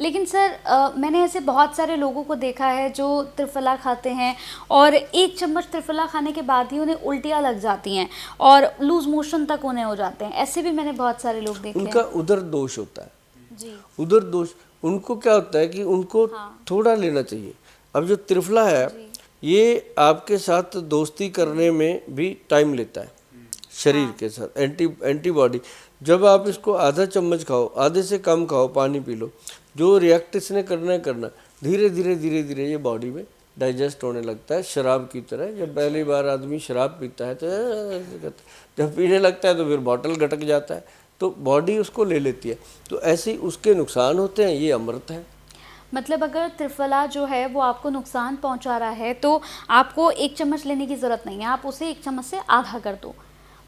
लेकिन सर मैंने ऐसे बहुत सारे लोगों को देखा है जो त्रिफला खाते हैं और 1 चम्मच त्रिफला खाने के बाद ही उन्हें उल्टियाँ लग जाती हैं और लूज मोशन तक उन्हें हो जाते हैं। ऐसे भी मैंने बहुत सारे लोग देखे उनका हैं। उधर दोष होता है। जी। उधर दोष, उनको क्या होता है कि उनको हाँ। थोड़ा लेना चाहिए। अब जो त्रिफला है जी। ये आपके साथ दोस्ती करने में भी टाइम लेता है, शरीर हाँ। के साथ एंटीबॉडी। जब आप इसको आधा चम्मच खाओ, आधे से कम खाओ, पानी पी लो, जो रिएक्ट इसने करना है करना, धीरे धीरे धीरे धीरे ये बॉडी में डाइजेस्ट होने लगता है, शराब की तरह। जब पहली बार आदमी शराब पीता है तो ऐसे करता है, जब पीने लगता है तो फिर बॉटल गटक जाता है, तो बॉडी उसको ले लेती है। तो ऐसे ही उसके नुकसान होते हैं, ये अमृत है। मतलब अगर त्रिफला जो है वो आपको नुकसान पहुंचा रहा है तो आपको 1 चम्मच लेने की ज़रूरत नहीं है, आप उसे 1 चम्मच से आधा कर दो।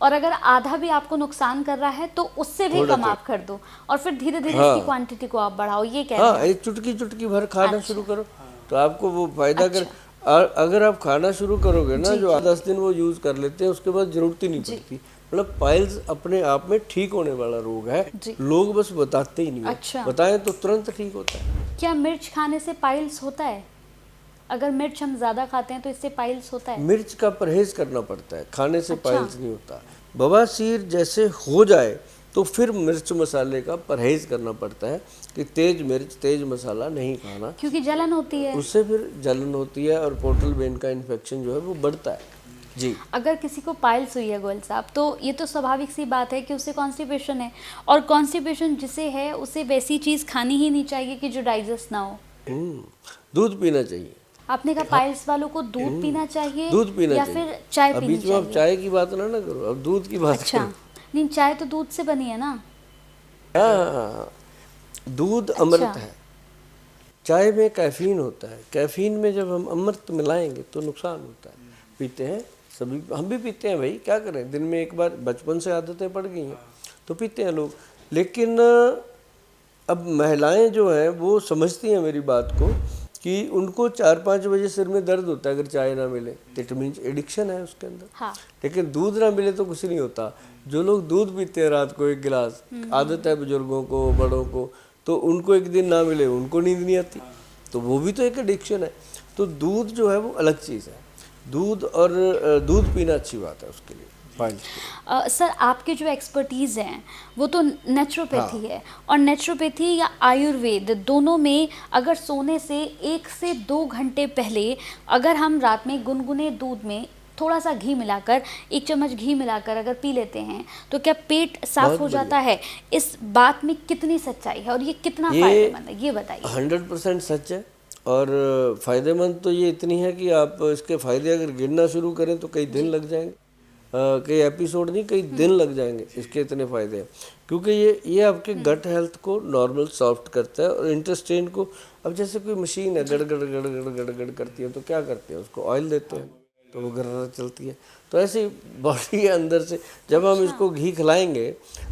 और अगर आधा भी आपको नुकसान कर रहा है तो उससे भी थोड़ा कम आप कर दो और फिर धीरे धीरे हाँ। इसकी क्वांटिटी को आप बढ़ाओ, ये कह रहे हाँ, हैं। एक चुटकी चुटकी भर खाना अच्छा। शुरू करो तो आपको वो फायदा कर। और अगर आप खाना शुरू करोगे ना, जी, जो जी। 10 दिन वो यूज कर लेते हैं, उसके बाद जरूरत ही नहीं जी। पड़ती। मतलब पाइल्स अपने आप में ठीक होने वाला रोग है, जी। लोग बस बताते ही नहीं है। अच्छा। बताएं तो तुरंत ठीक होता है। क्या मिर्च खाने से पाइल्स होता है? अगर मिर्च हम ज़्यादा खाते हैं तो इससे पाइल्स होता है? मिर्च का परहेज करना पड़ता है, खाने से अच्छा। पाइल्स नहीं होता। बवासीर जैसे हो जाए तो फिर मिर्च मसाले का परहेज करना पड़ता है कि तेज मिर्च तेज मसाला नहीं खाना, क्योंकि जलन होती है। उससे फिर जलन होती है और पोर्टल वेन का इन्फेक्शन जो है वो बढ़ता है। जी। अगर किसी को पाइल्स हुई है गोयल साहब, तो ये तो स्वाभाविक सी बात है कि उसे कॉन्स्टिपेशन है, और कॉन्स्टिपेशन जिसे है उसे वैसी चीज़ खानी ही नहीं चाहिए कि जो डाइजेस्ट ना हो। दूध पीना चाहिए। आपने कहा पाइल्स वालों को दूध पीना चाहिए दूध पीना या चाहिए। फिर चाय अब पीनी बीच में आप चाहिए? चाय की बात ना करो, अब दूध की बात अच्छा। करो। नहीं, चाय तो दूध से बनी है ना। हाँ, दूध अमृत है। चाय में कैफीन होता है, कैफीन में जब हम अमृत मिलाएंगे तो नुकसान होता है। पीते हैं सभी, हम भी पीते हैं भाई, क्या करें, दिन में एक बार, बचपन से आदतें पड़ गई हैं तो पीते हैं लोग। लेकिन अब महिलाएं जो हैं वो समझती हैं मेरी बात को कि उनको 4-5 बजे सिर में दर्द होता है अगर चाय ना मिले, इट मीन्स एडिक्शन है उसके अंदर। हाँ। लेकिन दूध ना मिले तो कुछ नहीं होता। जो लोग दूध पीते हैं रात को 1 गिलास, आदत है बुजुर्गों को, बड़ों को, तो उनको एक दिन ना मिले उनको नींद नहीं आती, तो वो भी तो एक एडिक्शन है। तो दूध जो है वो अलग चीज़ है। दूध और दूध पीना अच्छी बात है उसके लिए, फाइन। सर, आपके जो एक्सपर्टीज़ हैं वो तो नेचुरोपैथी है, और नेचुरोपैथी या आयुर्वेद दोनों में अगर सोने से 1 से 2 घंटे पहले अगर हम रात में गुनगुने दूध में थोड़ा सा घी मिलाकर, 1 चम्मच घी मिलाकर अगर पी लेते हैं तो क्या पेट साफ बहुत हो जाता है? इस बात में कितनी सच्चाई है और ये कितना ये फायदेमंद है, ये बताइए। 100% सच है। और फ़ायदेमंद तो ये इतनी है कि आप इसके फ़ायदे अगर गिनना शुरू करें तो कई दिन लग जाएंगे, कई एपिसोड नहीं, कई दिन लग जाएंगे, इसके इतने फ़ायदे हैं। क्योंकि ये आपके गट हेल्थ को नॉर्मल सॉफ्ट करता है और इंटेस्टाइन को। अब जैसे कोई मशीन है गड़ गड़ गड़ गड़ गड़ गड़ करती है, तो क्या करते हैं, उसको ऑयल देते हैं तो वो गर्र चलती है। तो ऐसे बॉडी के अंदर से जब हम इसको घी खिलाएंगे,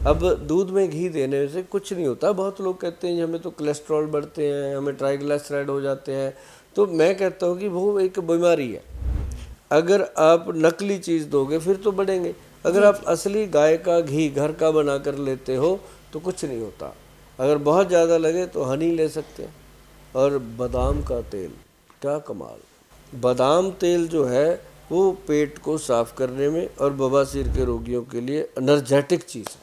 अब दूध में घी देने से कुछ नहीं होता। बहुत लोग कहते हैं हमें तो कोलेस्ट्रॉल बढ़ते हैं, हमें ट्राइग्लिसराइड हो जाते हैं, तो मैं कहता हूँ कि वो एक बीमारी है। अगर आप नकली चीज़ दोगे फिर तो बढ़ेंगे, अगर आप असली गाय का घी घर का बना कर लेते हो तो कुछ नहीं होता। अगर बहुत ज़्यादा लगे तो हनी ले सकते हैं। और बादाम का तेल, क्या कमाल! बादाम तेल जो है वो पेट को साफ करने में और बवासीर के रोगियों के लिए एनर्जेटिक चीज़ है।